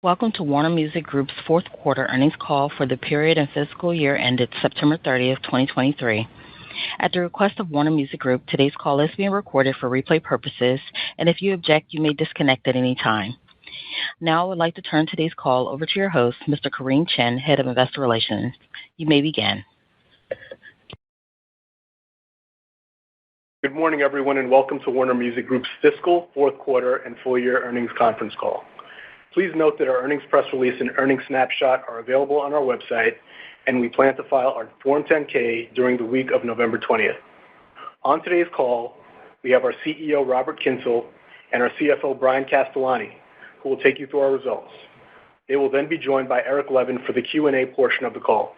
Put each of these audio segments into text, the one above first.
Welcome to Warner Music Group's fourth quarter earnings call for the period and fiscal year ended September 30th, 2023. At the request of Warner Music Group, today's call is being recorded for replay purposes, and if you object, you may disconnect at any time. Now I would like to turn today's call over to your host, Mr. Kareem Chen, Head of Investor Relations. You may begin. Good morning, everyone, and welcome to Warner Music Group's fiscal fourth quarter and full year earnings conference call. Please note that our earnings press release and earnings snapshot are available on our website, and we plan to file our Form 10-K during the week of November 20th. On today's call, we have our CEO, Robert Kyncl, and our CFO, Bryan Castellani, who will take you through our results. They will then be joined by Eric Levin for the Q&A portion of the call.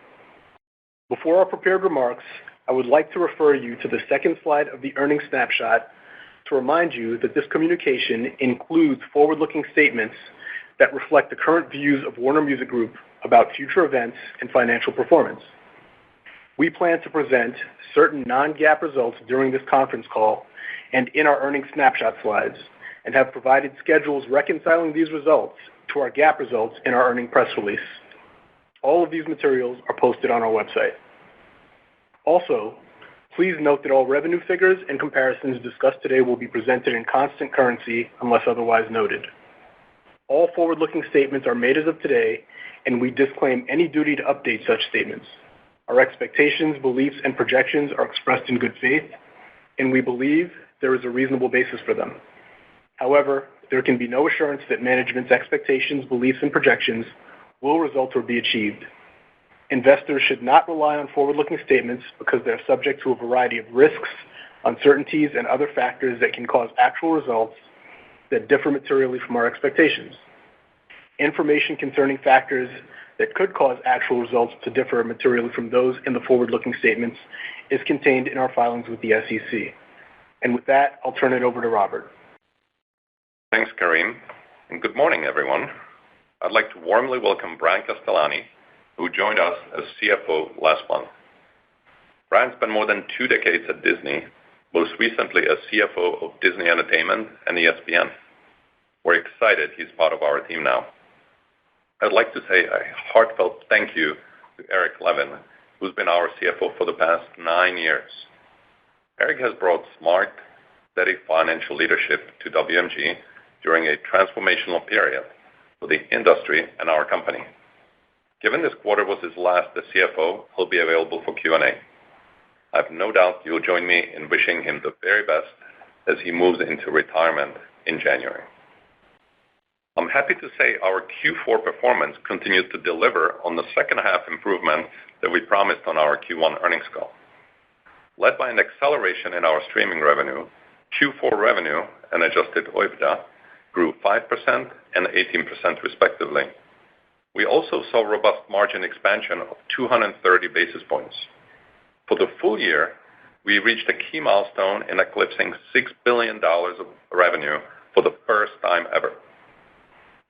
Before our prepared remarks, I would like to refer you to the second slide of the earnings snapshot to remind you that this communication includes forward-looking statements that reflect the current views of Warner Music Group about future events and financial performance. We plan to present certain non-GAAP results during this conference call and in our earnings snapshot slides, and have provided schedules reconciling these results to our GAAP results in our earnings press release. All of these materials are posted on our website. Also, please note that all revenue figures and comparisons discussed today will be presented in constant currency unless otherwise noted. All forward-looking statements are made as of today, and we disclaim any duty to update such statements. Our expectations, beliefs, and projections are expressed in good faith, and we believe there is a reasonable basis for them. However, there can be no assurance that management's expectations, beliefs, and projections will result or be achieved. Investors should not rely on forward-looking statements because they are subject to a variety of risks, uncertainties, and other factors that can cause actual results that differ materially from our expectations. Information concerning factors that could cause actual results to differ materially from those in the forward-looking statements is contained in our filings with the SEC. And with that, I'll turn it over to Robert. Thanks, Kareem, and good morning, everyone. I'd like to warmly welcome Bryan Castellani, who joined us as CFO last month. Bryan spent more than 2 decades at Disney, most recently as CFO of Disney Entertainment and ESPN. We're excited he's part of our team now. I'd like to say a heartfelt thank you to Eric Levin, who's been our CFO for the past 9 years. Eric has brought smart, steady financial leadership to WMG during a transformational period for the industry and our company. Given this quarter was his last as CFO, he'll be available for Q&A. I have no doubt you'll join me in wishing him the very best as he moves into retirement in January. I'm happy to say our Q4 performance continued to deliver on the second half improvement that we promised on our Q1 earnings call. Led by an acceleration in our streaming revenue, Q4 revenue and adjusted OIBDA grew 5% and 18% respectively. We also saw robust margin expansion of 230 basis points. For the full year, we reached a key milestone in eclipsing $6 billion of revenue for the first time ever.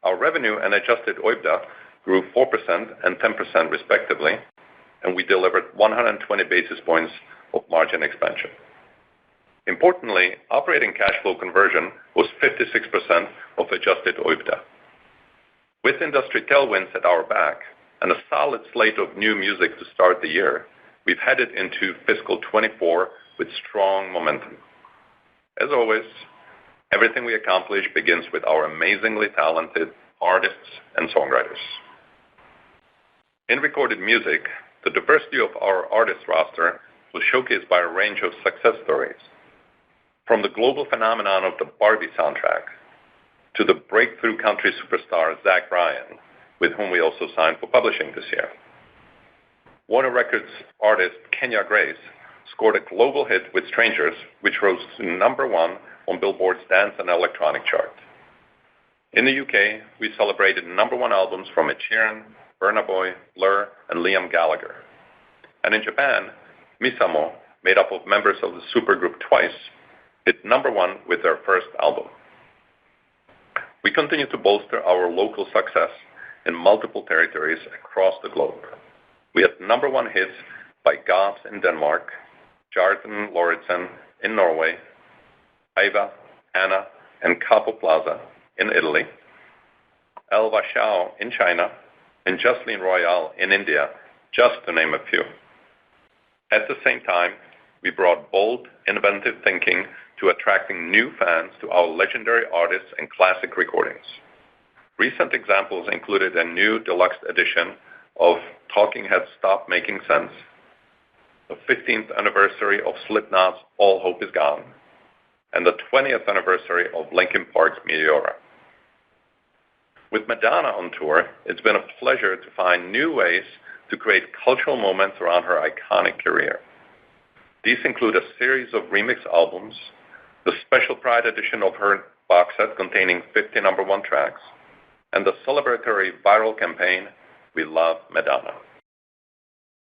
Our revenue and adjusted OIBDA grew 4% and 10% respectively, and we delivered 120 basis points of margin expansion. Importantly, operating cash flow conversion was 56% of adjusted OIBDA. With industry tailwinds at our back and a solid slate of new music to start the year, we've headed into fiscal 24 with strong momentum. As always, everything we accomplish begins with our amazingly talented artists and songwriters. In recorded music, the diversity of our artist roster was showcased by a range of success stories, from the global phenomenon of the Barbie soundtrack to the breakthrough country superstar Zach Bryan, with whom we also signed for publishing this year. Warner Records artist Kenya Grace scored a global hit with Strangers, which rose to #1 on Billboard's Dance and Electronic chart. In the UK, we celebrated #1 albums from Ed Sheeran, Burna Boy, Blur, and Liam Gallagher. And in Japan, Misamo, made up of members of the supergroup Twice, hit #1 with their first album. We continue to bolster our local success in multiple territories across the globe. We had #1 hits by Gobs in Denmark, Jarton Lauritsen in Norway, Aiva, Anna, and Capo Plaza in Italy, Elva Xiao in China, and Jocelyn Royale in India, just to name a few. At the same time, we brought bold, inventive thinking to attracting new fans to our legendary artists and classic recordings. Recent examples included a new deluxe edition of Talking Heads' Stop Making Sense, the 15th anniversary of Slipknot's All Hope Is Gone, and the 20th anniversary of Linkin Park's Meteora. With Madonna on tour, it's been a pleasure to find new ways to create cultural moments around her iconic career. These include a series of remix albums, the special Pride edition of her box set containing 50 #1 tracks, and the celebratory viral campaign, We Love Madonna.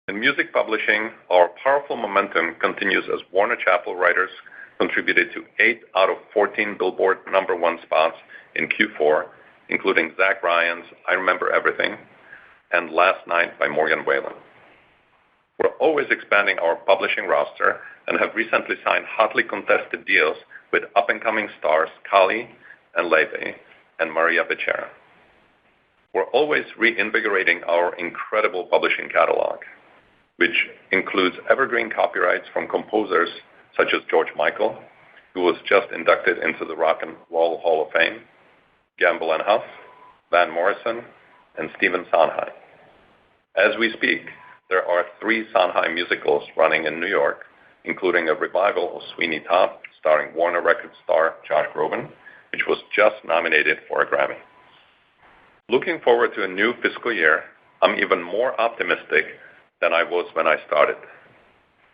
In music publishing, our powerful momentum continues as Warner Chappell writers contributed to 8 out of 14 Billboard #1 spots in Q4, including Zach Bryan's I Remember Everything and Last Night by Morgan Wallen. We're always expanding our publishing roster and have recently signed hotly contested deals with up-and-coming stars Kali and Leve and Maria Becerra. We're always reinvigorating our incredible publishing catalog, which includes evergreen copyrights from composers such as George Michael, who was just inducted into the Rock and Roll Hall of Fame, Gamble and Huff, Van Morrison, and Stephen Sondheim. As we speak, there are 3 Sondheim musicals running in New York, including a revival of Sweeney Todd starring Warner Records star Josh Groban, which was just nominated for a Grammy. Looking forward to a new fiscal year, I'm even more optimistic than I was when I started.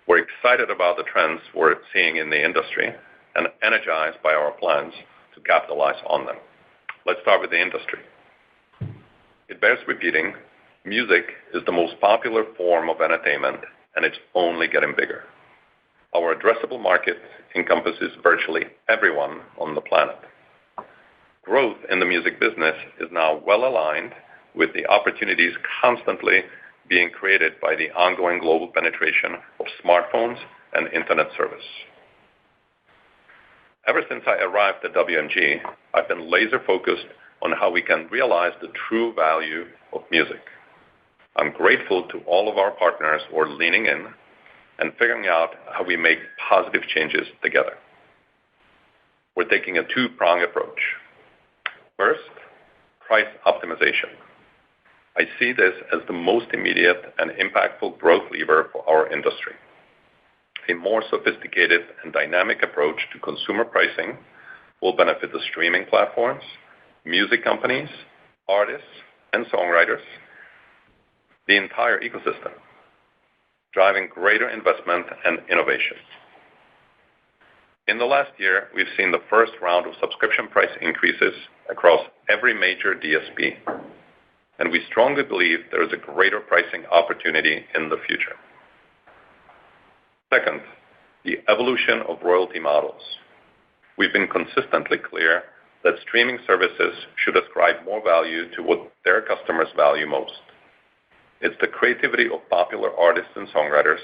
We're excited about the trends we're seeing in the industry and energized by our plans to capitalize on them. Let's start with the industry. It bears repeating, music is the most popular form of entertainment, and it's only getting bigger. Our addressable market encompasses virtually everyone on the planet. Growth in the music business is now well aligned with the opportunities constantly being created by the ongoing global penetration of smartphones and internet service. Ever since I arrived at WMG, I've been laser focused on how we can realize the true value of music. I'm grateful to all of our partners who are leaning in and figuring out how we make positive changes together. We're taking a 2-pronged approach. First, price optimization. I see this as the most immediate and impactful growth lever for our industry. A more sophisticated and dynamic approach to consumer pricing will benefit the streaming platforms, music companies, artists, and songwriters, the entire ecosystem, driving greater investment and innovation. In the last year, we've seen the first round of subscription price increases across every major DSP, and we strongly believe there is a greater pricing opportunity in the future. Second, the evolution of royalty models. We've been consistently clear that streaming services should ascribe more value to what their customers value most. It's the creativity of popular artists and songwriters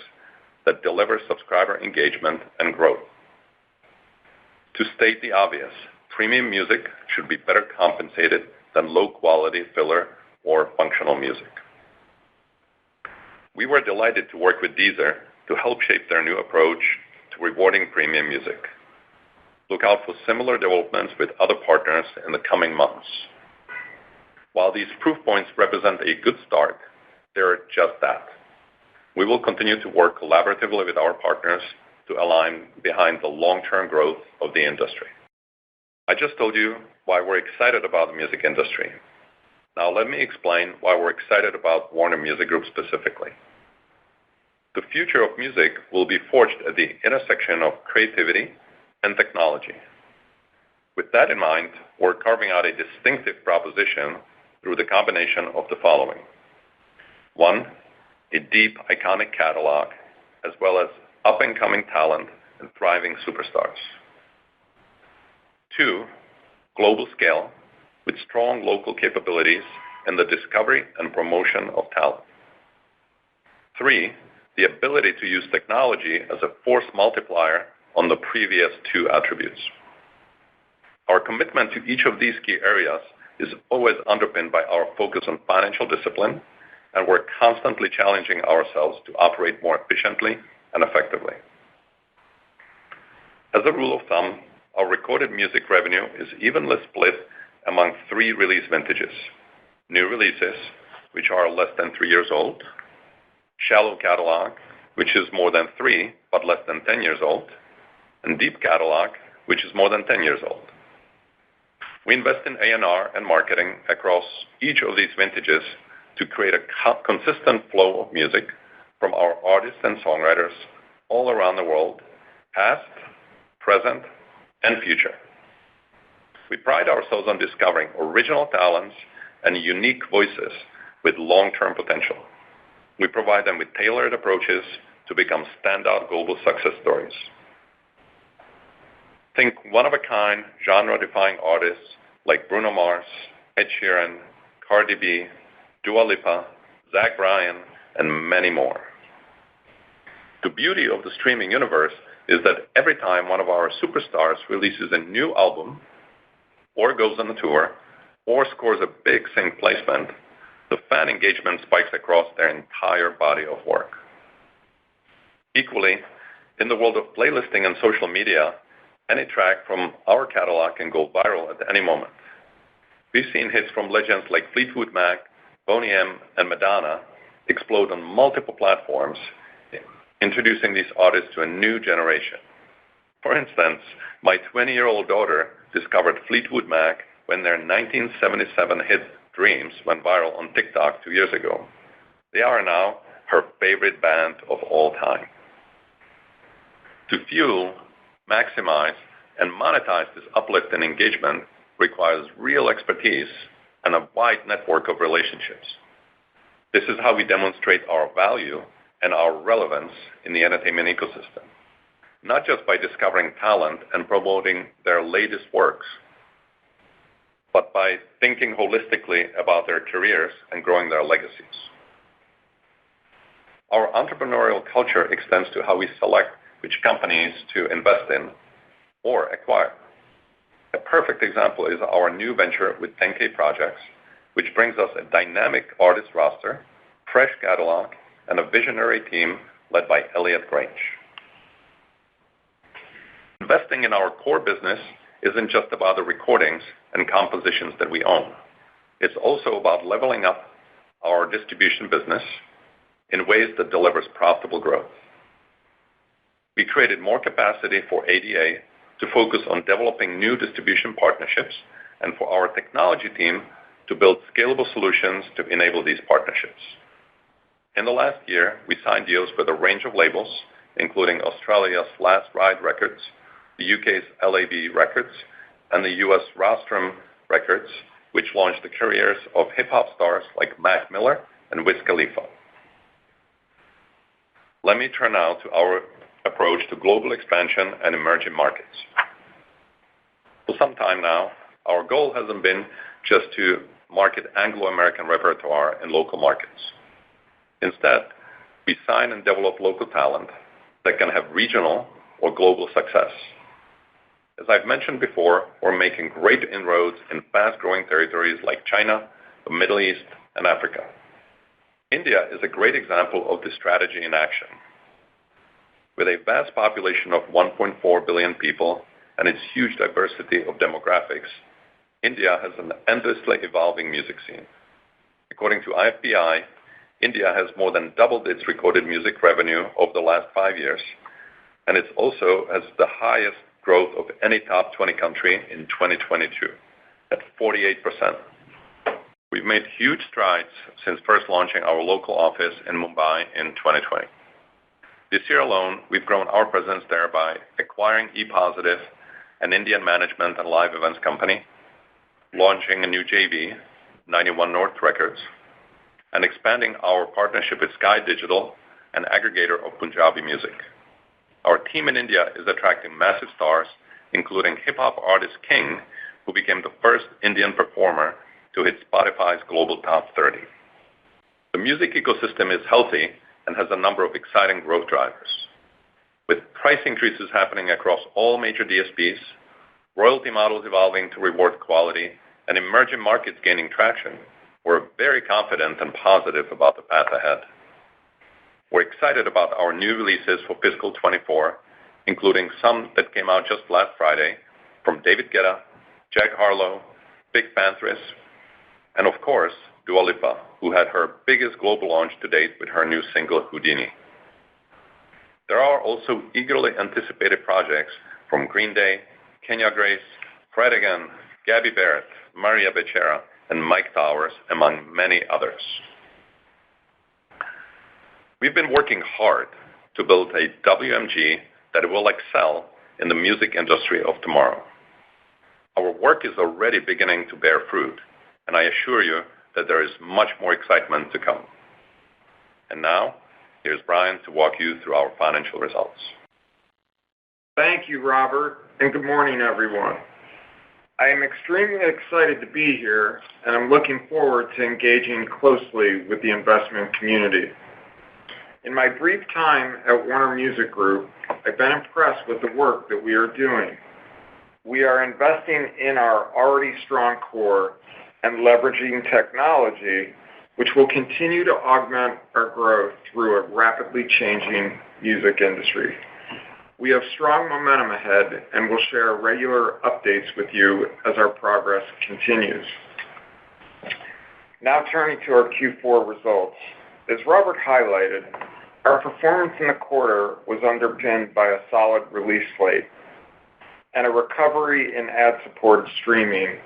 that delivers subscriber engagement and growth. To state the obvious, premium music should be better compensated than low-quality filler or functional music. We were delighted to work with Deezer to help shape their new approach to rewarding premium music. Look out for similar developments with other partners in the coming months. While these proof points represent a good start, they're just that. We will continue to work collaboratively with our partners to align behind the long-term growth of the industry. I just told you why we're excited about the music industry. Now let me explain why we're excited about Warner Music Group specifically. The future of music will be forged at the intersection of creativity and technology. With that in mind, we're carving out a distinctive proposition through the combination of the following. 1, a deep, iconic catalog, as well as up-and-coming talent and thriving superstars. 2, global scale with strong local capabilities in the discovery and promotion of talent. 3, the ability to use technology as a force multiplier on the previous 2 attributes. Our commitment to each of these key areas is always underpinned by our focus on financial discipline, and we're constantly challenging ourselves to operate more efficiently and effectively. As a rule of thumb, our recorded music revenue is evenly split among 3 release vintages: new releases, which are less than 3 years old; shallow catalog, which is more than 3 but less than 10 years old; and deep catalog, which is more than 10 years old. We invest in A&R and marketing across each of these vintages to create a consistent flow of music from our artists and songwriters all around the world, past, present, and future. We pride ourselves on discovering original talents and unique voices with long-term potential. We provide them with tailored approaches to become standout global success stories. Think one-of-a-kind, genre-defying artists like Bruno Mars, Ed Sheeran, Cardi B, Dua Lipa, Zach Bryan, and many more. The beauty of the streaming universe is that every time one of our superstars releases a new album, or goes on a tour, or scores a big sync placement, the fan engagement spikes across their entire body of work. Equally, in the world of playlisting and social media, any track from our catalog can go viral at any moment. We've seen hits from legends like Fleetwood Mac, Boney M, and Madonna explode on multiple platforms, introducing these artists to a new generation. For instance, my 20-year-old daughter discovered Fleetwood Mac when their 1977 hit Dreams went viral on TikTok 2 years ago. They are now her favorite band of all time. To fuel, maximize, and monetize this uplift in engagement requires real expertise and a wide network of relationships. This is how we demonstrate our value and our relevance in the entertainment ecosystem, not just by discovering talent and promoting their latest works, but by thinking holistically about their careers and growing their legacies. Our entrepreneurial culture extends to how we select which companies to invest in or acquire. A perfect example is our new venture with 10K Projects, which brings us a dynamic artist roster, fresh catalog, and a visionary team led by Elliot Grange. Investing in our core business isn't just about the recordings and compositions that we own. It's also about leveling up our distribution business in ways that delivers profitable growth. We created more capacity for ADA to focus on developing new distribution partnerships and for our technology team to build scalable solutions to enable these partnerships. In the last year, we signed deals with a range of labels, including Australia's Last Ride Records, the UK's LAB Records, and the US Rostrum Records, which launched the careers of hip-hop stars like Mac Miller and Wiz Khalifa. Let me turn now to our approach to global expansion and emerging markets. For some time now, our goal hasn't been just to market Anglo-American repertoire in local markets. Instead, we sign and develop local talent that can have regional or global success. As I've mentioned before, we're making great inroads in fast-growing territories like China, the Middle East, and Africa. India is a great example of this strategy in action. With a vast population of 1.4 billion people and its huge diversity of demographics, India has an endlessly evolving music scene. According to IFPI, India has more than doubled its recorded music revenue over the last 5 years, and it also has the highest growth of any top 20 country in 2022, at 48%. We've made huge strides since first launching our local office in Mumbai in 2020. This year alone, we've grown our presence there by acquiring ePositive, an Indian management and live events company, launching a new JV, 91 North Records, and expanding our partnership with Sky Digital, an aggregator of Punjabi music. Our team in India is attracting massive stars, including hip-hop artist King, who became the first Indian performer to hit Spotify's global top 30. The music ecosystem is healthy and has a number of exciting growth drivers. With price increases happening across all major DSPs, royalty models evolving to reward quality, and emerging markets gaining traction, we're very confident and positive about the path ahead. We're excited about our new releases for fiscal 24, including some that came out just last Friday from David Guetta, Jack Harlow, PinkPantheress, and of course, Dua Lipa, who had her biggest global launch to date with her new single, Houdini. There are also eagerly anticipated projects from Green Day, Kenya Grace, Fred again, Gabby Barrett, Maria Becerra, and Mike Towers, among many others. We've been working hard to build a WMG that will excel in the music industry of tomorrow. Our work is already beginning to bear fruit, and I assure you that there is much more excitement to come. And now, here's Brian to walk you through our financial results. Thank you, Robert, and good morning, everyone. I am extremely excited to be here, and I'm looking forward to engaging closely with the investment community. In my brief time at Warner Music Group, I've been impressed with the work that we are doing. We are investing in our already strong core and leveraging technology, which will continue to augment our growth through a rapidly changing music industry. We have strong momentum ahead and will share regular updates with you as our progress continues. Now turning to our Q4 results. As Robert highlighted, our performance in the quarter was underpinned by a solid release slate and a recovery in ad-supported streaming,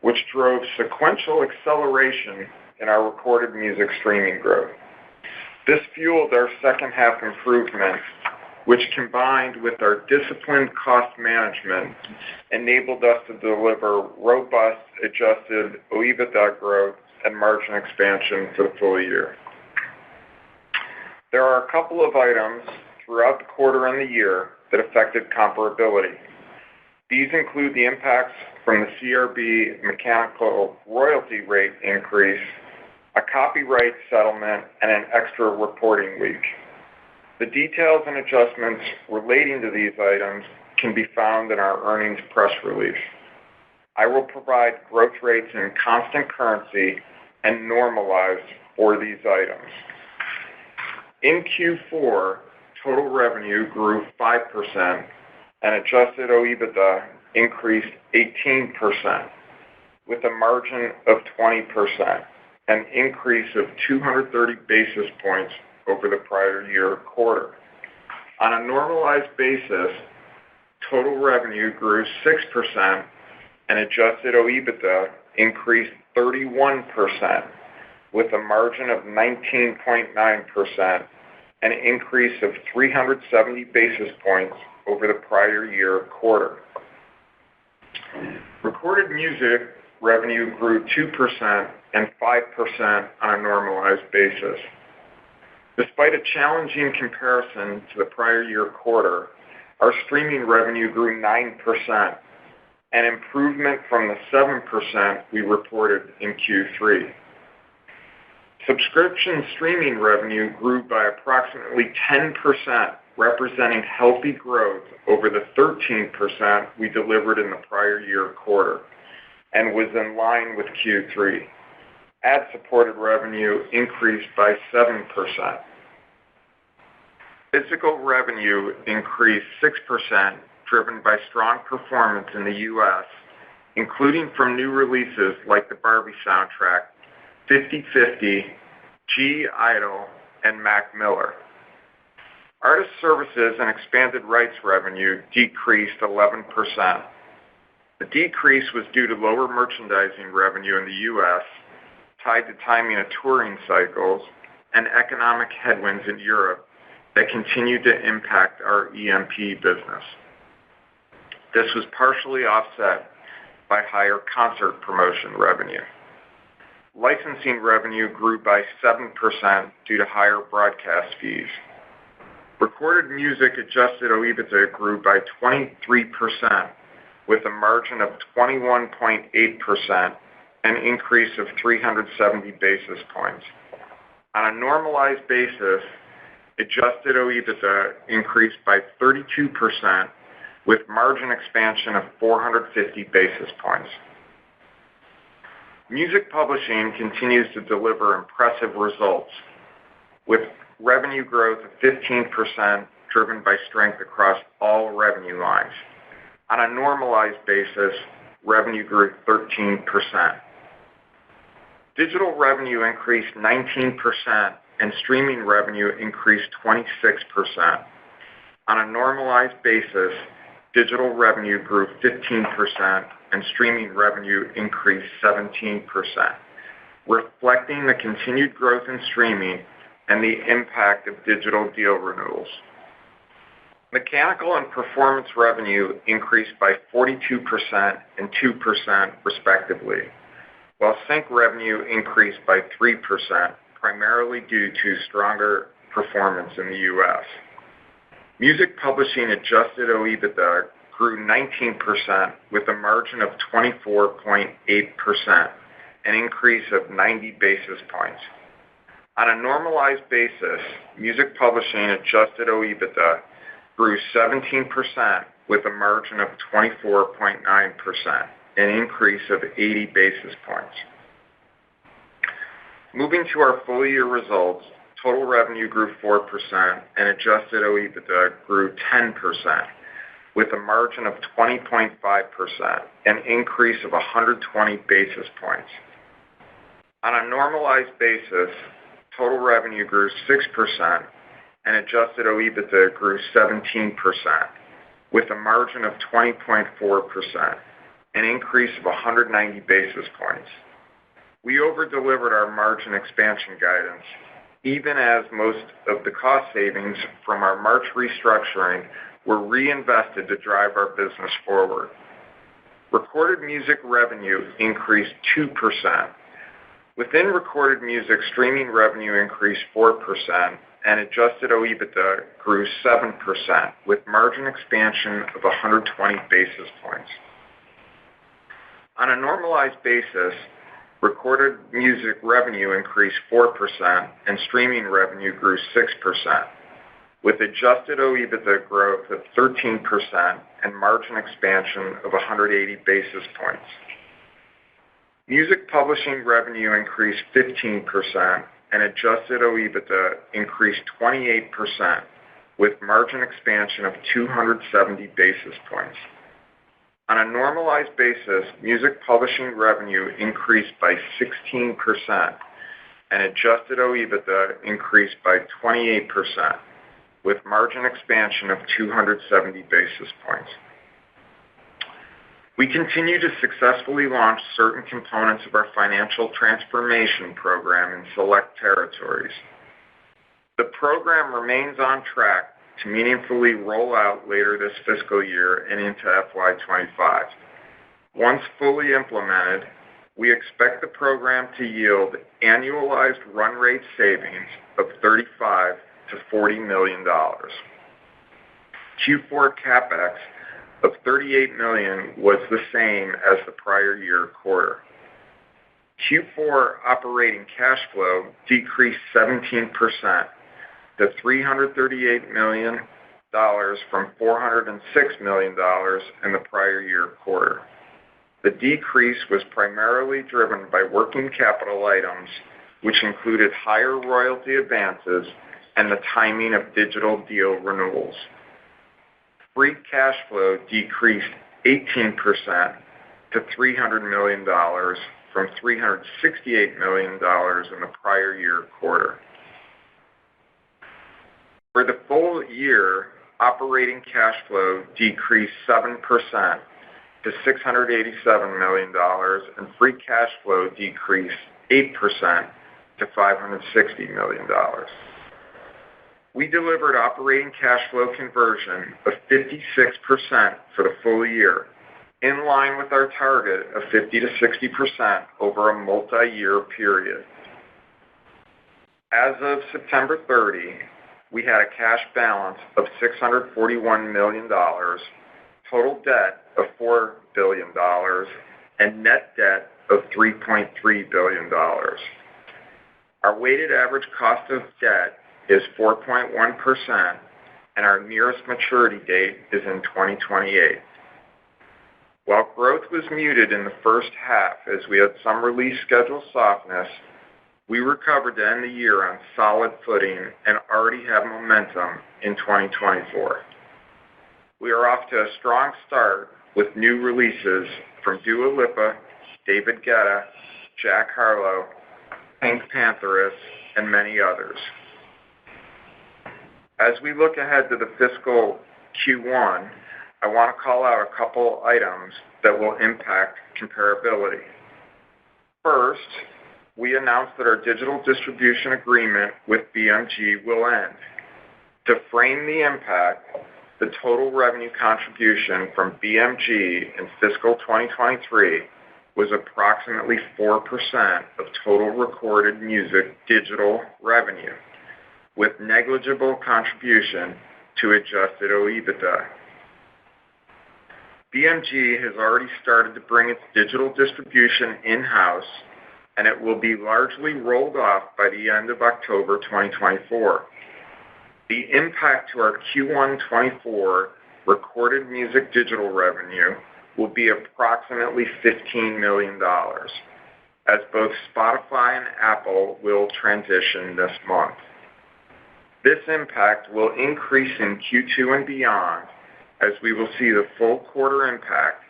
which drove sequential acceleration in our recorded music streaming growth. This fueled our second half improvement, which combined with our disciplined cost management, enabled us to deliver robust adjusted OIBDA growth and margin expansion for the full year. There are a couple of items throughout the quarter and the year that affected comparability. These include the impacts from the CRB mechanical royalty rate increase, a copyright settlement, and an extra reporting week. The details and adjustments relating to these items can be found in our earnings press release. I will provide growth rates in constant currency and normalized for these items. In Q4, total revenue grew 5% and adjusted OIBDA increased 18%, with a margin of 20%, an increase of 230 basis points over the prior year quarter. On a normalized basis, total revenue grew 6% and adjusted OIBDA increased 31%, with a margin of 19.9%, an increase of 370 basis points over the prior year quarter. Recorded music revenue grew 2% and 5% on a normalized basis. Despite a challenging comparison to the prior year quarter, our streaming revenue grew 9%, an improvement from the 7% we reported in Q3. Subscription streaming revenue grew by approximately 10%, representing healthy growth over the 13% we delivered in the prior year quarter, and was in line with Q3. Ad-supported revenue increased by 7%. Physical revenue increased 6%, driven by strong performance in the U.S., including from new releases like the Barbie soundtrack, 50/50, G-Idol, and Mac Miller. Artist services and expanded rights revenue decreased 11%. The decrease was due to lower merchandising revenue in the U.S., tied to timing of touring cycles, and economic headwinds in Europe that continue to impact our EMP business. This was partially offset by higher concert promotion revenue. Licensing revenue grew by 7% due to higher broadcast fees. Recorded music adjusted OIBDA grew by 23%, with a margin of 21.8%, an increase of 370 basis points. On a normalized basis, adjusted OIBDA increased by 32%, with margin expansion of 450 basis points. Music publishing continues to deliver impressive results, with revenue growth of 15% driven by strength across all revenue lines. On a normalized basis, revenue grew 13%. Digital revenue increased 19% and streaming revenue increased 26%. On a normalized basis, digital revenue grew 15% and streaming revenue increased 17%, reflecting the continued growth in streaming and the impact of digital deal renewals. Mechanical and performance revenue increased by 42% and 2% respectively, while sync revenue increased by 3%, primarily due to stronger performance in the U.S. Music publishing adjusted OIBDA grew 19% with a margin of 24.8%, an increase of 90 basis points. On a normalized basis, music publishing adjusted OIBDA grew 17% with a margin of 24.9%, an increase of 80 basis points. Moving to our full year results, total revenue grew 4% and adjusted OIBDA grew 10%, with a margin of 20.5%, an increase of 120 basis points. On a normalized basis, total revenue grew 6% and adjusted OIBDA grew 17%, with a margin of 20.4%, an increase of 190 basis points. We over-delivered our margin expansion guidance, even as most of the cost savings from our March restructuring were reinvested to drive our business forward. Recorded music revenue increased 2%. Within recorded music, streaming revenue increased 4% and adjusted OIBDA grew 7%, with margin expansion of 120 basis points. On a normalized basis, recorded music revenue increased 4% and streaming revenue grew 6%, with adjusted OIBDA growth of 13% and margin expansion of 180 basis points. Music publishing revenue increased 15% and adjusted OIBDA increased 28%, with margin expansion of 270 basis points. On a normalized basis, music publishing revenue increased by 16% and adjusted OIBDA increased by 28%, with margin expansion of 270 basis points. We continue to successfully launch certain components of our financial transformation program in select territories. The program remains on track to meaningfully roll out later this fiscal year and into FY25. Once fully implemented, we expect the program to yield annualized run rate savings of $35 to $40 million. Q4 CapEx of $38 million was the same as the prior year quarter. Q4 operating cash flow decreased 17% to $338 million from $406 million in the prior year quarter. The decrease was primarily driven by working capital items, which included higher royalty advances and the timing of digital deal renewals. Free cash flow decreased 18% to $300 million from $368 million in the prior year quarter. For the full year, operating cash flow decreased 7% to $687 million, and free cash flow decreased 8% to $560 million. We delivered operating cash flow conversion of 56% for the full year, in line with our target of 50 to 60% over a multi-year period. As of September 30, we had a cash balance of $641 million, total debt of $4 billion, and net debt of $3.3 billion. Our weighted average cost of debt is 4.1%, and our nearest maturity date is in 2028. While growth was muted in the first half as we had some release schedule softness, we recovered to end the year on solid footing and already have momentum in 2024. We are off to a strong start with new releases from Dua Lipa, David Guetta, Jack Harlow, Pink Pantheress, and many others. As we look ahead to the fiscal Q1, I want to call out a couple items that will impact comparability. First, we announced that our digital distribution agreement with BMG will end. To frame the impact, the total revenue contribution from BMG in fiscal 2023 was approximately 4% of total recorded music digital revenue, with negligible contribution to adjusted OIBDA. BMG has already started to bring its digital distribution in-house, and it will be largely rolled off by the end of October 2024. The impact to our Q1 24 recorded music digital revenue will be approximately $15 million, as both Spotify and Apple will transition this month. This impact will increase in Q2 and beyond, as we will see the full quarter impact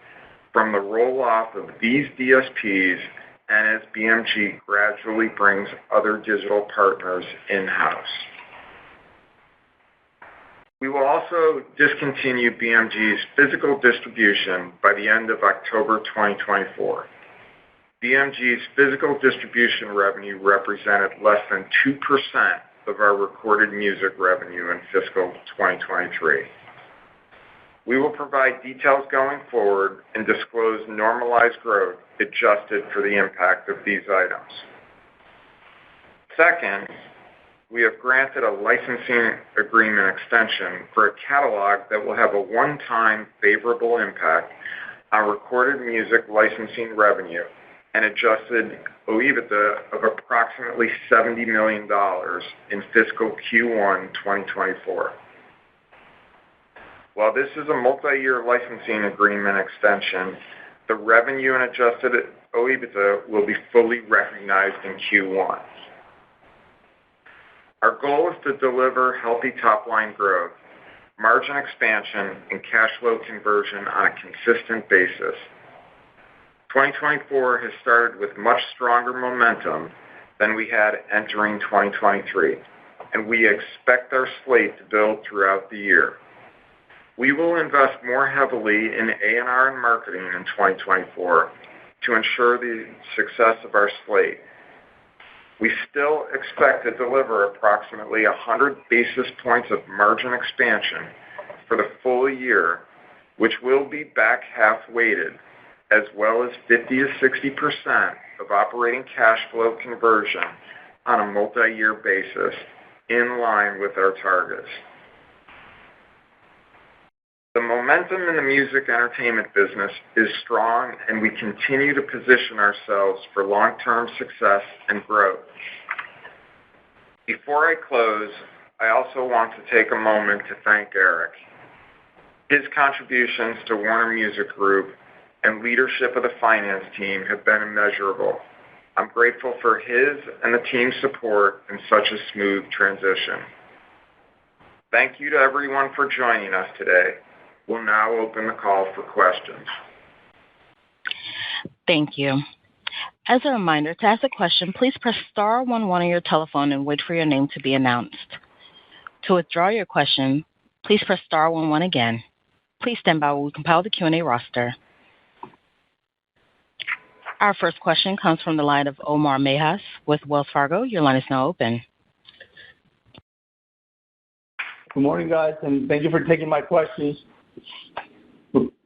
from the roll-off of these DSPs and as BMG gradually brings other digital partners in-house. We will also discontinue BMG's physical distribution by the end of October 2024. BMG's physical distribution revenue represented less than 2% of our recorded music revenue in fiscal 2023. We will provide details going forward and disclose normalized growth adjusted for the impact of these items. Second, we have granted a licensing agreement extension for a catalog that will have a one-time favorable impact on recorded music licensing revenue and adjusted OIBDA of approximately $70 million in fiscal Q1 2024. While this is a multi-year licensing agreement extension, the revenue and adjusted OIBDA will be fully recognized in Q1. Our goal is to deliver healthy top-line growth, margin expansion, and cash flow conversion on a consistent basis. 2024 has started with much stronger momentum than we had entering 2023, and we expect our slate to build throughout the year. We will invest more heavily in A&R and marketing in 2024 to ensure the success of our slate. We still expect to deliver approximately 100 basis points of margin expansion for the full year, which will be back half-weighted, as well as 50 to 60% of operating cash flow conversion on a multi-year basis, in line with our targets. The momentum in the music entertainment business is strong, and we continue to position ourselves for long-term success and growth. Before I close, I also want to take a moment to thank Eric. His contributions to Warner Music Group and leadership of the finance team have been immeasurable. I'm grateful for his and the team's support in such a smooth transition. Thank you to everyone for joining us today. We'll now open the call for questions. Thank you. As a reminder, to ask a question, please press star 11 on your telephone and wait for your name to be announced. To withdraw your question, please press star 11 again. Please stand by while we compile the Q&A roster. Our first question comes from the line of Omar Mejas with Wells Fargo. Your line is now open. Good morning, guys, and thank you for taking my questions.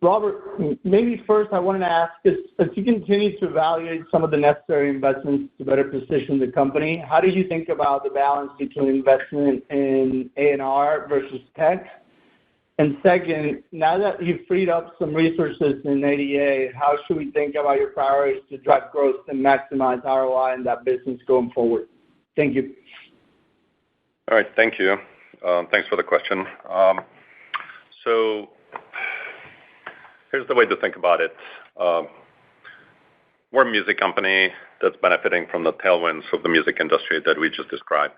Robert, maybe first I wanted to ask, as you continue to evaluate some of the necessary investments to better position the company, how do you think about the balance between investment in A&R versus tech? And second, now that you've freed up some resources in ADA, how should we think about your priorities to drive growth and maximize ROI in that business going forward? Thank you. All right, thank you. Thanks for the question. So Here's the way to think about it. We're a music company that's benefiting from the tailwinds of the music industry that we just described.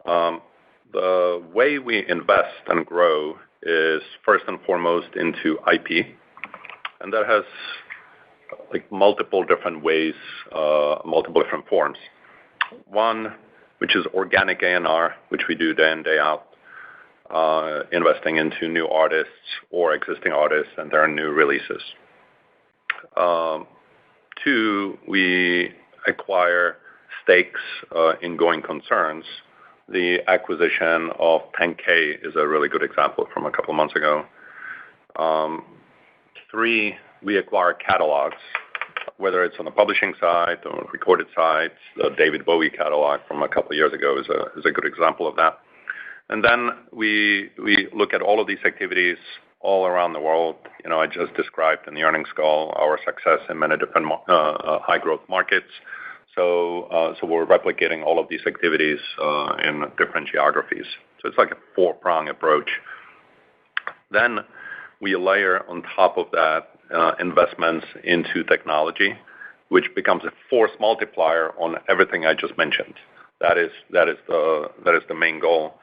The way we invest and grow is first and foremost into IP, and that has multiple different ways, multiple different forms. One, which is organic A&R, which we do day in, day out, investing into new artists or existing artists and their new releases. Two, we acquire stakes in going concerns. The acquisition of 10K is a really good example from a couple of months ago. Three, we acquire catalogs, whether it's on the publishing side or recorded side. The David Bowie catalog from a couple of years ago is a good example of that. And then we look at all of these activities all around the world. I just described in the earnings call our success in many different high growth markets. So we're replicating all of these activities in different geographies. So it's like a four-prong approach. Then we layer on top of that investments into technology, which becomes a force multiplier on everything I just mentioned. That is the main goal.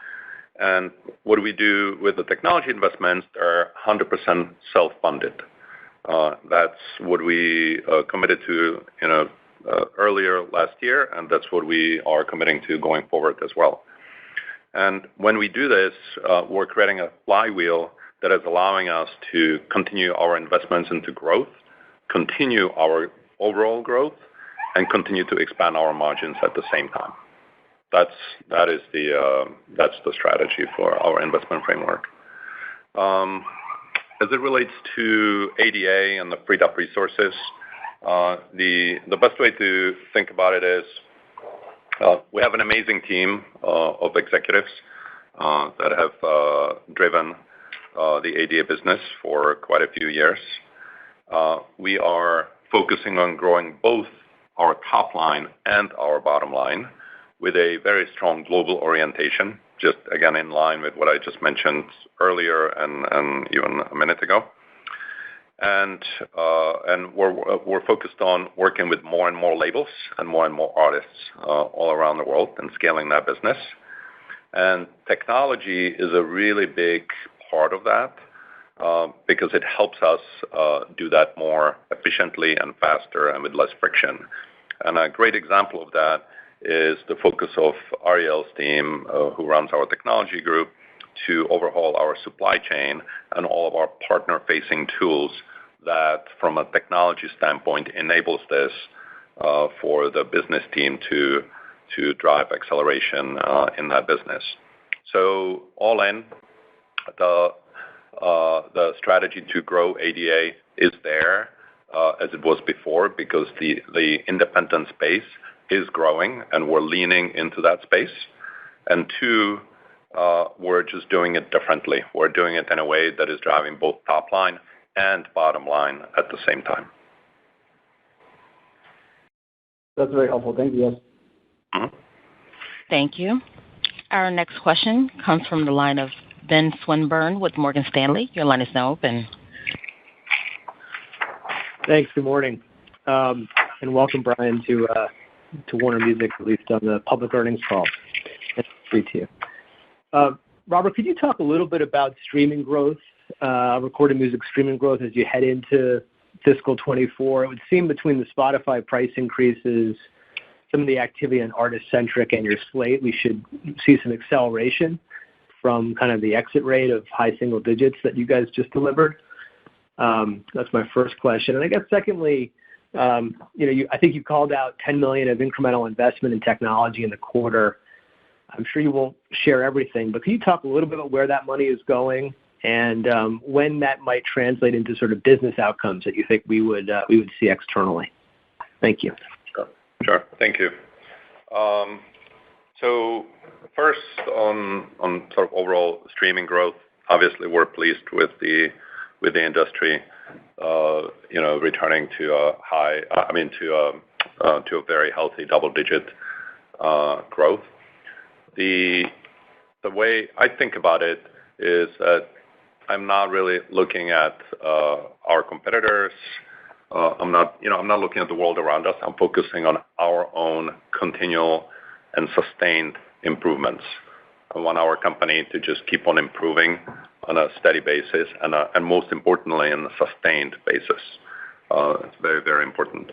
And what do we do with the technology investments? They're 100% self-funded. That's what we committed to earlier last year, and that's what we are committing to going forward as well. And when we do this, we're creating a flywheel that is allowing us to continue our investments into growth, continue our overall growth, and continue to expand our margins at the same time. That's the strategy for our investment framework. As it relates to ADA and the freed up resources, the best way to think about it is we have an amazing team of executives that have driven the ADA business for quite a few years. We are focusing on growing both our top line and our bottom line with a very strong global orientation, just again in line with what I just mentioned earlier and even a minute ago. And we're focused on working with more and more labels and more artists all around the world and scaling that business. And technology is a really big part of that because it helps us do that more efficiently and faster and with less friction. And a great example of that is the focus of Ariel's team, who runs our technology group, to overhaul our supply chain and all of our partner-facing tools that, from a technology standpoint, enables this for the business team to drive acceleration in that business. So all in, the strategy to grow ADA is there as it was before because the independent space is growing and we're leaning into that space. And two, we're just doing it differently. We're doing it in a way that is driving both top line and bottom line at the same time. That's very helpful. Thank you, guys. Mm-hmm. Thank you. Our next question comes from the line of Ben Swinburne with Morgan Stanley. Your line is now open. Thanks. Good morning. And welcome, Brian, to Warner Music, at least on the public earnings call. It's great to you. Robert, could you talk a little bit about streaming growth, recorded music streaming growth as you head into fiscal 24? It would seem between the Spotify price increases, some of the activity on artist-centric and your slate, we should see some acceleration from kind of the exit rate of high single digits that you guys just delivered. That's my first question. And I guess secondly, I think you called out $10 million of incremental investment in technology in the quarter. I'm sure you won't share everything, but can you talk a little bit about where that money is going and when that might translate into sort of business outcomes that you think we would see externally? Thank you. Sure. Thank you. So first on sort of overall streaming growth, obviously we're pleased with the industry, returning to a very healthy double-digit growth. The way I think about it is that I'm not really looking at our competitors. I'm not looking at the world around us. I'm focusing on our own continual and sustained improvements. I want our company to just keep on improving on a steady basis and most importantly, on a sustained basis. It's very, very important.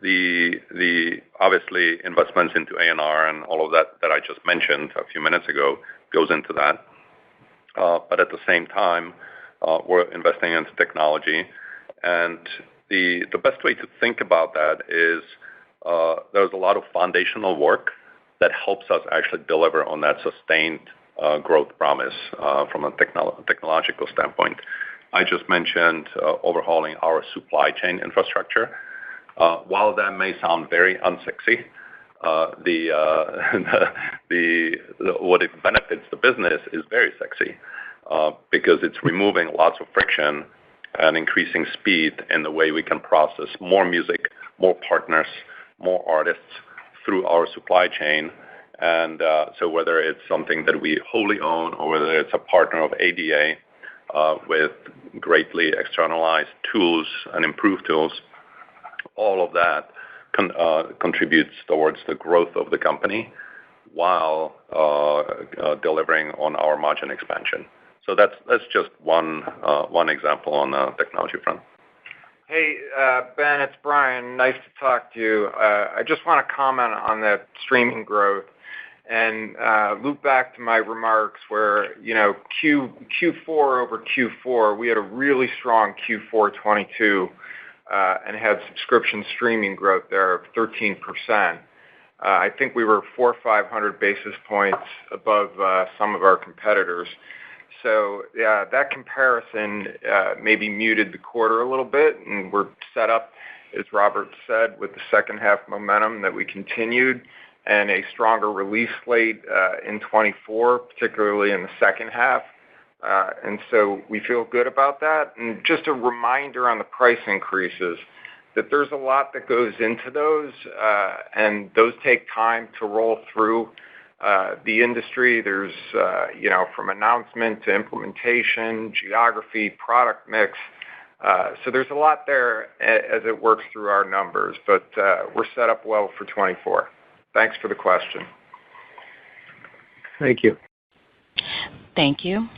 The obviously investments into A&R and all of that I just mentioned a few minutes ago goes into that. But at the same time, we're investing into technology. And the best way to think about that is there's a lot of foundational work that helps us actually deliver on that sustained growth promise from a technological standpoint. I just mentioned overhauling our supply chain infrastructure. While that may sound very unsexy, what it benefits the business is very sexy because it's removing lots of friction and increasing speed in the way we can process more music, more partners, more artists through our supply chain. And so whether it's something that we wholly own or whether it's a partner of ADA with greatly externalized tools and improved tools, all of that contributes towards the growth of the company while delivering on our margin expansion. So that's just one example on the technology front. Hey, Ben, it's Brian. Nice to talk to you. I just want to comment on that streaming growth and loop back to my remarks where, Q4 over Q4, we had a really strong Q4 22 and had subscription streaming growth there of 13%. I think we were 400 or 500 basis points above some of our competitors. So, yeah, that comparison maybe muted the quarter a little bit, and we're set up, as Robert said, with the second half momentum that we continued and a stronger release slate in 24, particularly in the second half. And so we feel good about that. And just a reminder on the price increases that there's a lot that goes into those, and those take time to roll through the industry. There's, from announcement to implementation, geography, product mix. So there's a lot there as it works through our numbers, but we're set up well for 24. Thanks for the question. Thank you. Thank you.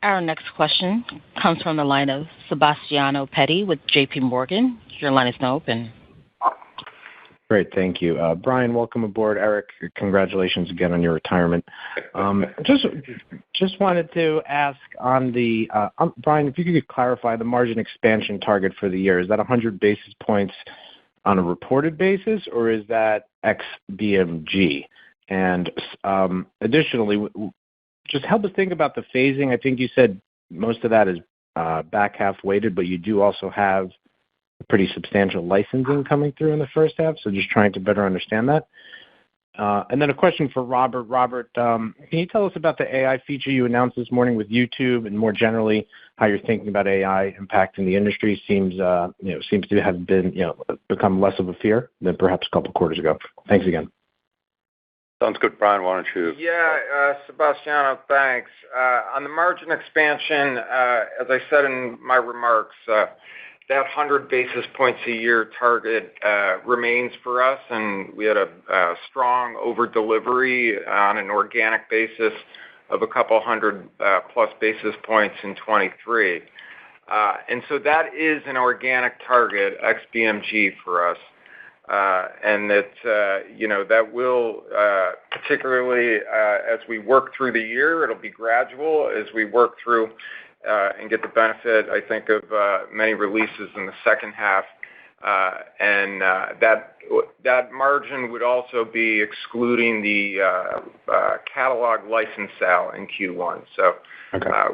Our next question comes from the line of Sebastiano Petti with J.P. Morgan. Your line is now open. Great. Thank you. Brian, welcome aboard. Eric, congratulations again on your retirement. Just wanted to ask on the Brian, if you could clarify the margin expansion target for the year. Is that 100 basis points on a reported basis, or is that ex BMG? And additionally, just help us think about the phasing. I think you said most of that is back half weighted, but you do also have a pretty substantial licensing coming through in the first half. So just trying to better understand that. And then a question for Robert. Robert, can you tell us about the AI feature you announced this morning with YouTube, and more generally how you're thinking about AI impacting the industry? Seems to have been become less of a fear than perhaps a couple of quarters ago. Thanks again. Sounds good, Brian. Why don't you? Yeah, Sebastiano, thanks. On the margin expansion, as I said in my remarks, that 100 basis points a year target remains for us, and we had a strong over-delivery on an organic basis of a couple hundred plus basis points in 23. And so that is an organic target, ex-BMG for us. And that will, particularly as we work through the year, it'll be gradual as we work through and get the benefit, I think, of many releases in the second half. And that margin would also be excluding the catalog license sale in Q1. So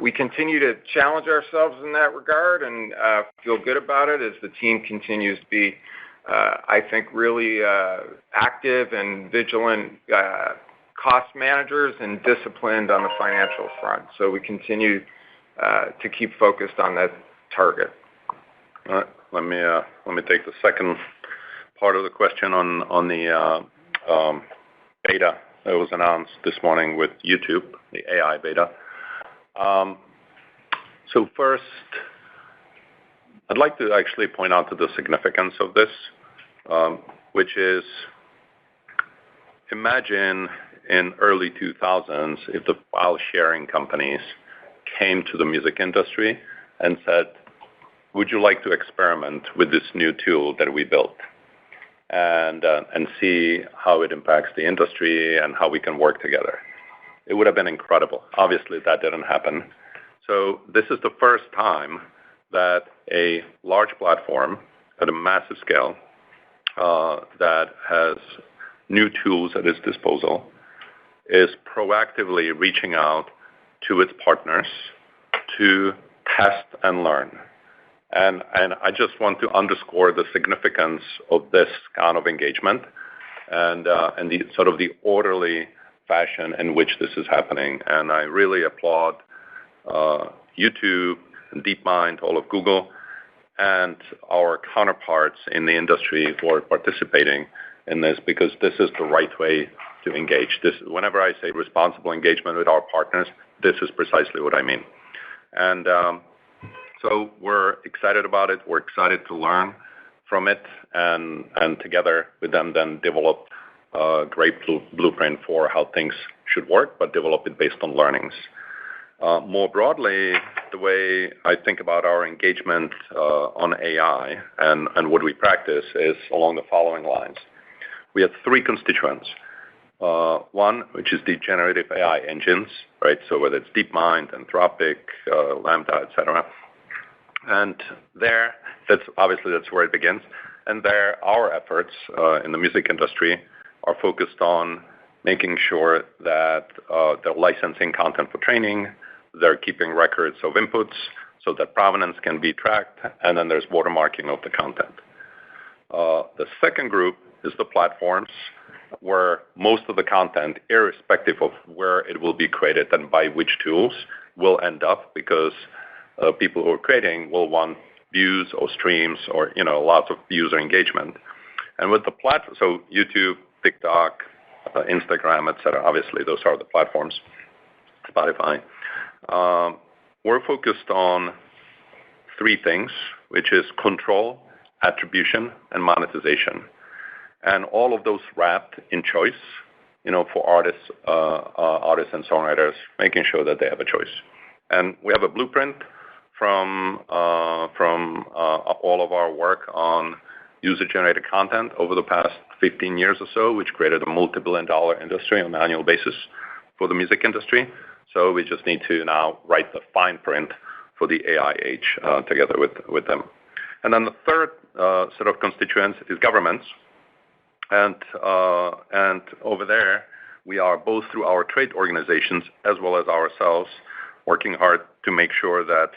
we continue to challenge ourselves in that regard and feel good about it as the team continues to be, I think, really active and vigilant cost managers and disciplined on the financial front. So we continue to keep focused on that target. All right. Let me take the second part of the question on the beta that was announced this morning with YouTube, the AI beta. So first, I'd like to actually point out to the significance of this, which is, imagine in early 2000s if the file sharing companies came to the music industry and said, would you like to experiment with this new tool that we built and see how it impacts the industry and how we can work together? It would have been incredible. Obviously, that didn't happen. So this is the first time that a large platform at a massive scale that has new tools at its disposal is proactively reaching out to its partners to test and learn. And I just want to underscore the significance of this kind of engagement and the sort of the orderly fashion in which this is happening. And I really applaud YouTube and DeepMind, all of Google, and our counterparts in the industry who are participating in this, because this is the right way to engage. Whenever I say responsible engagement with our partners, this is precisely what I mean. And so we're excited about it. We're excited to learn from it and together with them then develop a great blueprint for how things should work, but develop it based on learnings. More broadly, the way I think about our engagement on AI and what we practice is along the following lines. We have three constituents. One, which is the generative AI engines, right? So whether it's DeepMind, Anthropic, Lambda, et cetera. And there, that's where it begins. And there, our efforts in the music industry are focused on making sure that they're licensing content for training, they're keeping records of inputs so that provenance can be tracked, and then there's watermarking of the content. The second group is the platforms where most of the content, irrespective of where it will be created and by which tools, will end up, because people who are creating will want views or streams or lots of user engagement. And with the platform, so YouTube, TikTok, Instagram, et cetera, obviously those are the platforms, Spotify. We're focused on three things, which is control, attribution, and monetization. And all of those wrapped in choice, for artists and songwriters, making sure that they have a choice. And we have a blueprint from all of our work on user-generated content over the past 15 years or so, which created a multi-billion-dollar industry on an annual basis for the music industry. So we just need to now write the fine print for the AI age together with them. And then the third set of constituents is governments. And over there, we are both through our trade organizations as well as ourselves working hard to make sure that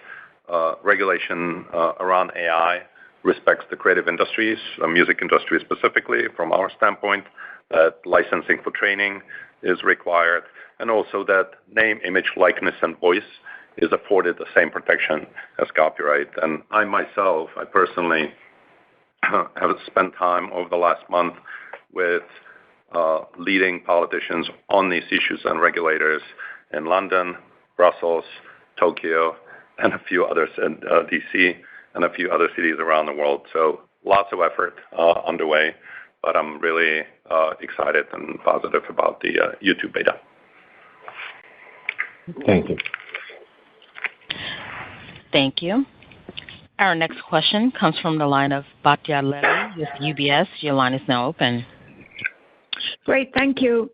regulation around AI respects the creative industries, the music industry specifically, from our standpoint, that licensing for training is required, and also that name, image, likeness, and voice is afforded the same protection as copyright. And I personally have spent time over the last month with leading politicians on these issues and regulators in London, Brussels, Tokyo, and a few others in DC, and a few other cities around the world. So lots of effort underway, but I'm really excited and positive about the YouTube beta. Thank you. Thank you. Our next question comes from the line of Batya Levi with UBS. Your line is now open. Great, thank you.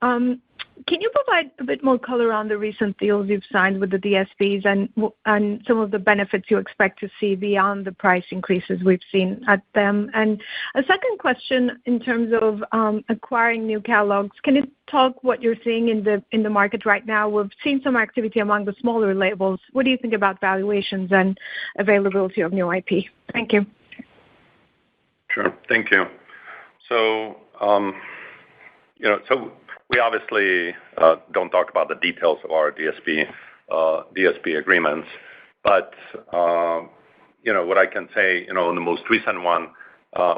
Can you provide a bit more color on the recent deals you've signed with the DSPs and some of the benefits you expect to see beyond the price increases we've seen at them? And a second question in terms of acquiring new catalogs, can you talk what you're seeing in the market right now? We've seen some activity among the smaller labels. What do you think about valuations and availability of new IP? Thank you. Sure, thank you. So, we obviously don't talk about the details of our DSP agreements, but what I can say, in the most recent one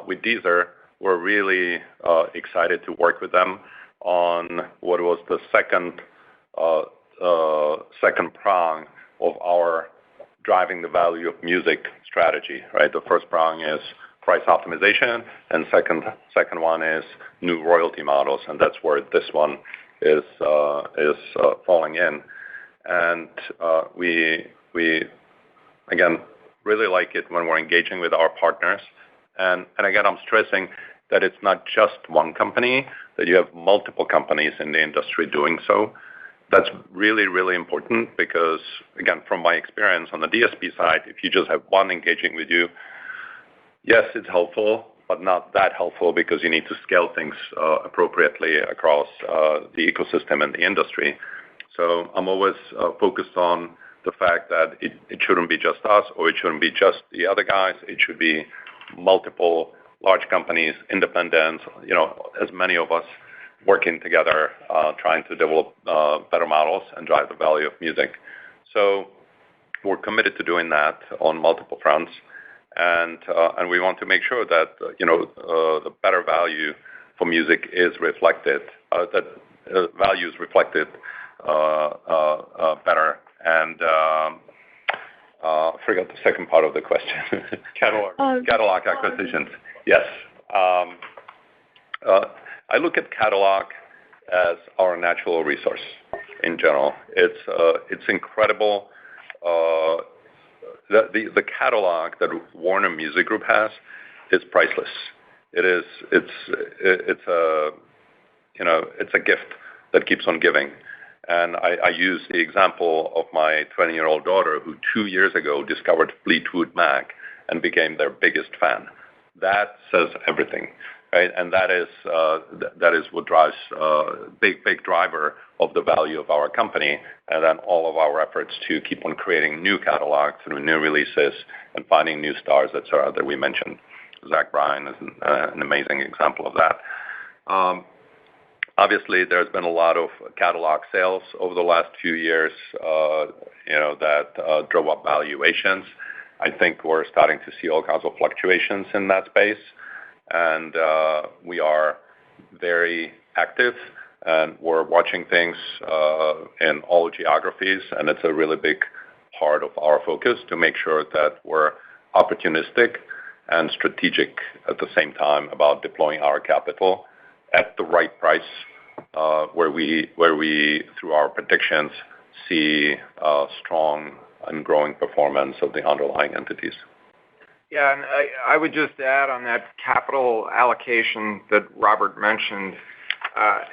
with Deezer, we're really excited to work with them on what was the second prong of our driving the value of music strategy, right? The first prong is price optimization, and second one is new royalty models, and that's where this one is falling in. And we again really like it when we're engaging with our partners. And again, I'm stressing that it's not just one company, that you have multiple companies in the industry doing so. That's really, really important because, again, from my experience on the DSP side, if you just have one engaging with you, yes, it's helpful, but not that helpful because you need to scale things appropriately across the ecosystem and the industry. So I'm always focused on the fact that it shouldn't be just us or it shouldn't be just the other guys. It should be multiple large companies, independents, as many of us working together, trying to develop better models and drive the value of music. So we're committed to doing that on multiple fronts. And we want to make sure that, the better value for music is reflected, that value is reflected better. And I forgot the second part of the question. Catalog acquisitions. Yes. I look at catalog as our natural resource in general. It's incredible. The catalog that Warner Music Group has is priceless. It's a gift that keeps on giving. And I use the example of my 20-year-old daughter who 2 years ago discovered Fleetwood Mac and became their biggest fan. That says everything, right? And that is what drives big driver of the value of our company, and then all of our efforts to keep on creating new catalogs through new releases and finding new stars, etc. that we mentioned. Zach Bryan is an amazing example of that. Obviously, there's been a lot of catalog sales over the last few years, that drove up valuations. I think we're starting to see all kinds of fluctuations in that space, and we are very active, and we're watching things in all geographies, and it's a really big part of our focus to make sure that we're opportunistic and strategic at the same time about deploying our capital at the right price, where we through our predictions see strong and growing performance of the underlying entities. Yeah, and I would just add on that capital allocation that Robert mentioned,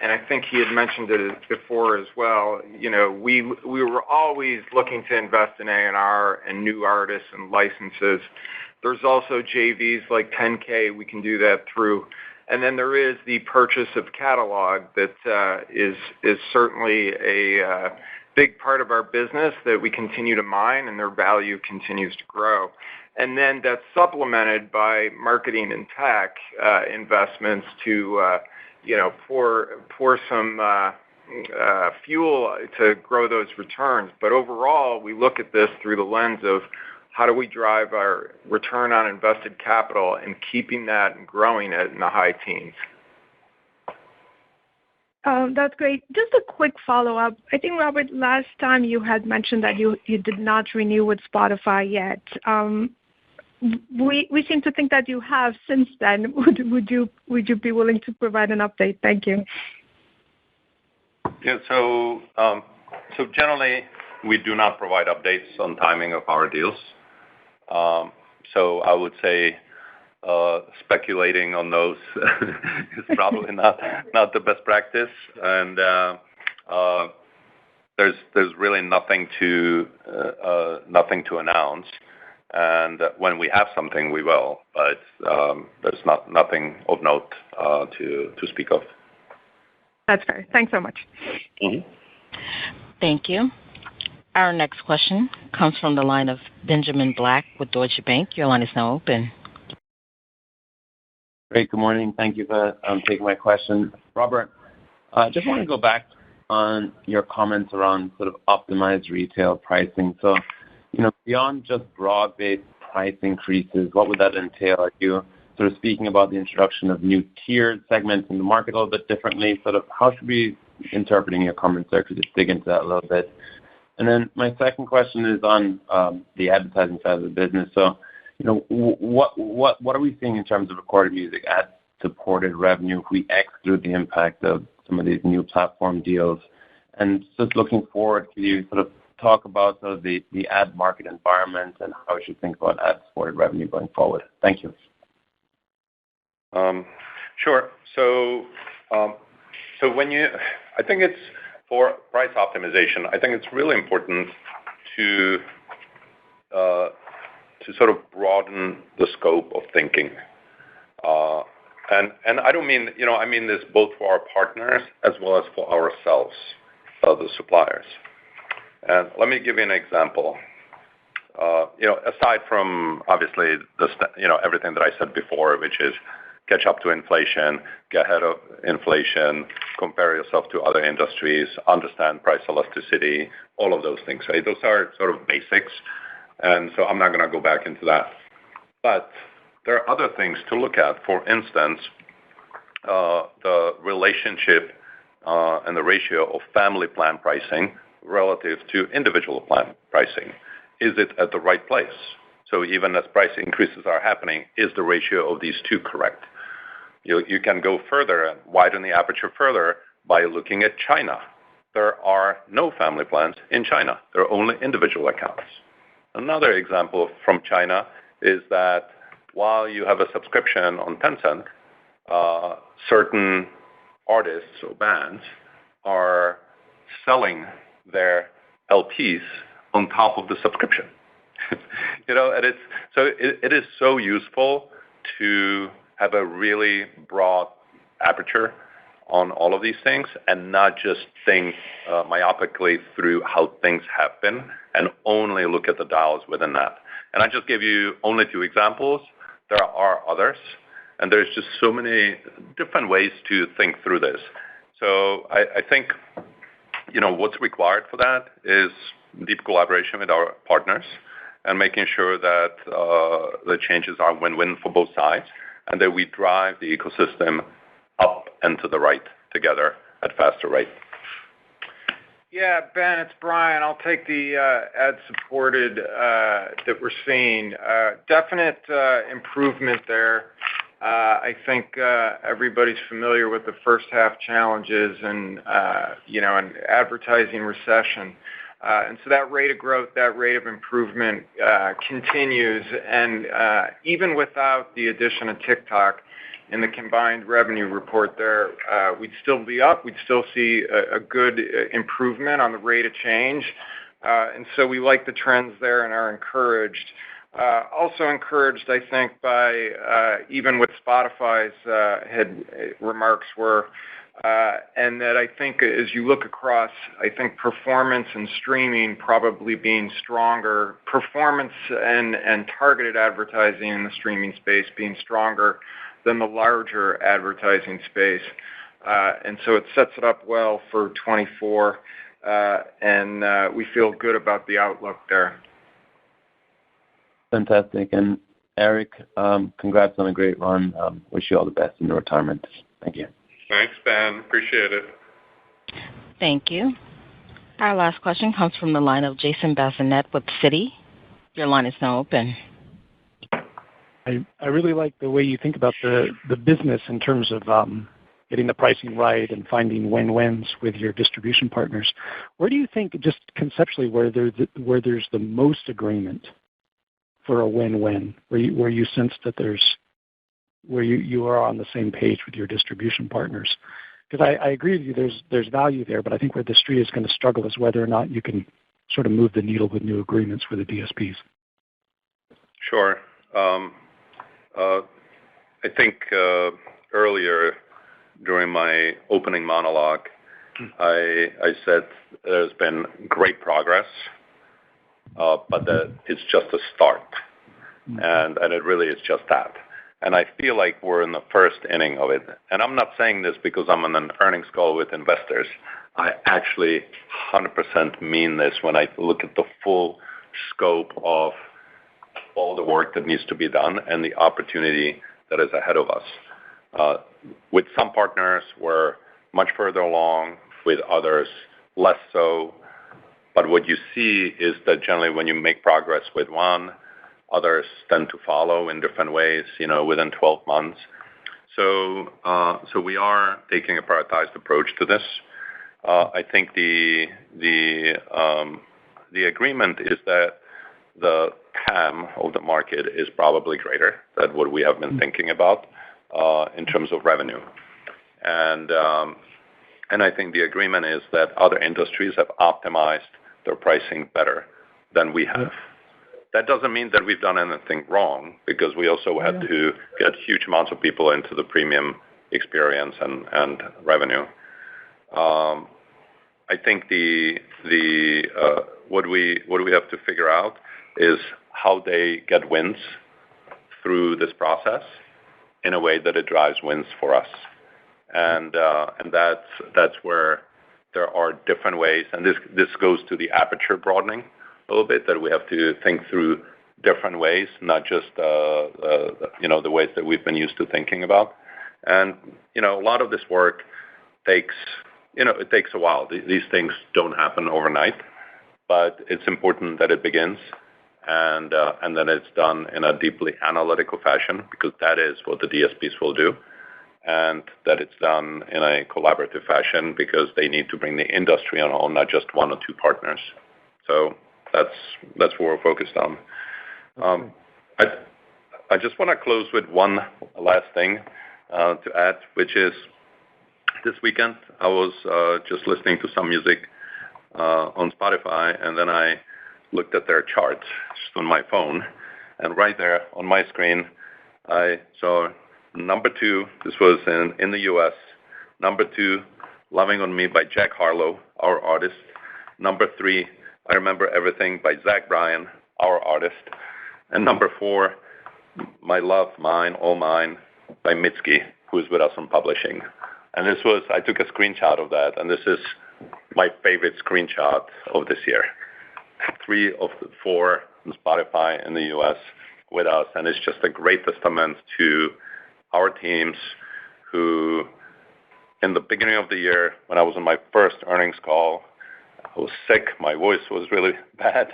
and I think he had mentioned it before as well. We were always looking to invest in A&R and new artists and licenses. There's also JVs like 10K we can do that through. And then there is the purchase of catalog that is certainly a big part of our business that we continue to mine, and their value continues to grow. And then that's supplemented by marketing and tech investments to, pour some fuel to grow those returns. But overall, we look at this through the lens of how do we drive our return on invested capital and keeping that and growing it in the high teens. That's great. Just a quick follow-up. I think, Robert, last time you had mentioned that you did not renew with Spotify yet. We seem to think that you have since then. Would you be willing to provide an update? Thank you. Yeah. So generally, we do not provide updates on timing of our deals. So I would say speculating on those is probably not the best practice, and there's really nothing to announce. And when we have something, we will, but there's nothing of note to speak of. That's fair. Thanks so much. Mm-hmm. Thank you. Our next question comes from the line of Benjamin Black with Deutsche Bank. Your line is now open. Great. Good morning. Thank you for taking my question. Robert, I just want to go back on your comments around sort of optimized retail pricing. So, beyond just broad-based price increases, what would that entail? Are you sort of speaking about the introduction of new tiered segments in the market a little bit differently? Sort of how should we be interpreting your comments there? Could you just dig into that a little bit? And then my second question is on the advertising side of the business. So, what are we seeing in terms of recorded music ad-supported revenue if we exclude the impact of some of these new platform deals? And just looking forward, can you sort of talk about sort of the ad market environment and how we should think about ad-supported revenue going forward? Thank you. Sure. So I think it's for price optimization. I think it's really important to sort of broaden the scope of thinking. And I don't mean, I mean this both for our partners as well as for ourselves, the suppliers. And let me give you an example. Aside from obviously everything that I said before, which is catch up to inflation, get ahead of inflation, compare yourself to other industries, understand price elasticity, all of those things, right? Those are sort of basics. And so I'm not going to go back into that. But there are other things to look at. For instance, the relationship and the ratio of family plan pricing relative to individual plan pricing. Is it at the right place? So even as price increases are happening, is the ratio of these two correct? You can go further and widen the aperture further by looking at China. There are no family plans in China. There are only individual accounts. Another example from China is that while you have a subscription on Tencent, certain artists or bands are selling their LPs on top of the subscription. And it is so useful to have a really broad aperture on all of these things and not just think myopically through how things happen and only look at the dials within that. And I just gave you only 2 examples. There are others, and there's just so many different ways to think through this. So I think, what's required for that is deep collaboration with our partners and making sure that the changes are win-win for both sides and that we drive the ecosystem up and to the right together at faster rate. Yeah, Ben, it's Brian. I'll take the ad-supported that we're seeing. Definite improvement there. I think everybody's familiar with the first half challenges and an advertising recession. And so that rate of growth, that rate of improvement continues. And even without the addition of TikTok in the combined revenue report there, we'd still be up. We'd still see a good improvement on the rate of change. And so we like the trends there and are encouraged. Also encouraged, I think, by even what Spotify's remarks were, and that I think as you look across, I think performance and streaming probably being stronger, performance and targeted advertising in the streaming space being stronger than the larger advertising space. And so it sets it up well for 24, and we feel good about the outlook there. Fantastic. And Eric, congrats on a great run. Wish you all the best in your retirement. Thank you. Thanks, Ben. Appreciate it. Thank you. Our last question comes from the line of Jason Bazinet with Citi. Your line is now open. I really like the way you think about the business in terms of getting the pricing right and finding win-wins with your distribution partners. Where do you think, just conceptually, where there's the most agreement for a win-win, where you sense that where you are on the same page with your distribution partners? Because I agree with you, there's value there, but I think where the street is going to struggle is whether or not you can sort of move the needle with new agreements with the DSPs. Sure. I think earlier during my opening monologue, I said there's been great progress, but that it's just a start. And it really is just that. And I feel like we're in the first inning of it. And I'm not saying this because I'm on an earnings call with investors. I actually 100% mean this when I look at the full scope of all the work that needs to be done and the opportunity that is ahead of us. With some partners, we're much further along, with others, less so. But what you see is that generally when you make progress with one, others tend to follow in different ways, within 12 months. So we are taking a prioritized approach to this. I think the agreement is that the TAM of the market is probably greater than what we have been thinking about in terms of revenue. And I think the agreement is that other industries have optimized their pricing better than we have. That doesn't mean that we've done anything wrong, because we also had to get huge amounts of people into the premium experience and revenue. I think what we have to figure out is how they get wins through this process in a way that it drives wins for us. And that's where there are different ways, and this goes to the aperture broadening a little bit, that we have to think through different ways, not just the ways that we've been used to thinking about. And a lot of this work takes a while. These things don't happen overnight, but it's important that it begins and that it's done in a deeply analytical fashion, because that is what the DSPs will do, and that it's done in a collaborative fashion because they need to bring the industry on, not just one or two partners. So that's what we're focused on. I just want to close with one last thing to add, which is this weekend I was just listening to some music on Spotify, and then I looked at their charts just on my phone, and right there on my screen I saw number 2. This was in the U.S. Number 2, "Loving on Me" by Jack Harlow, our artist. Number 3, "I Remember Everything" by Zach Bryan, our artist. And number 4, "My Love, Mine, All Mine" by Mitski, who is with us on publishing. And I took a screenshot of that, and this is my favorite screenshot of this year. 3 of the 4 on Spotify in the U.S. with us, and it's just a great testament to our teams who, in the beginning of the year, when I was on my first earnings call, I was sick, my voice was really bad,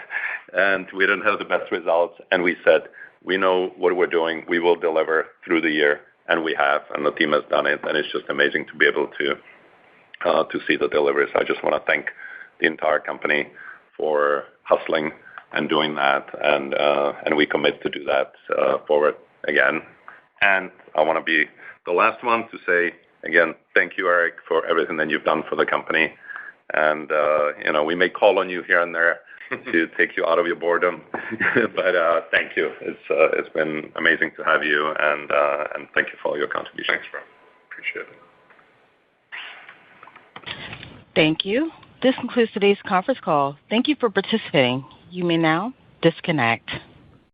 and we didn't have the best results, and we said, we know what we're doing, we will deliver through the year, and we have, and the team has done it, and it's just amazing to be able to see the deliveries. I just want to thank the entire company for hustling and doing that, and we commit to do that forward again. And I want to be the last one to say, again, thank you, Eric, for everything that you've done for the company. And, we may call on you here and there to take you out of your boredom, but thank you. It's been amazing to have you, and thank you for all your contributions. Thanks, bro. Appreciate it. Thank you. This concludes today's conference call. Thank you for participating. You may now disconnect.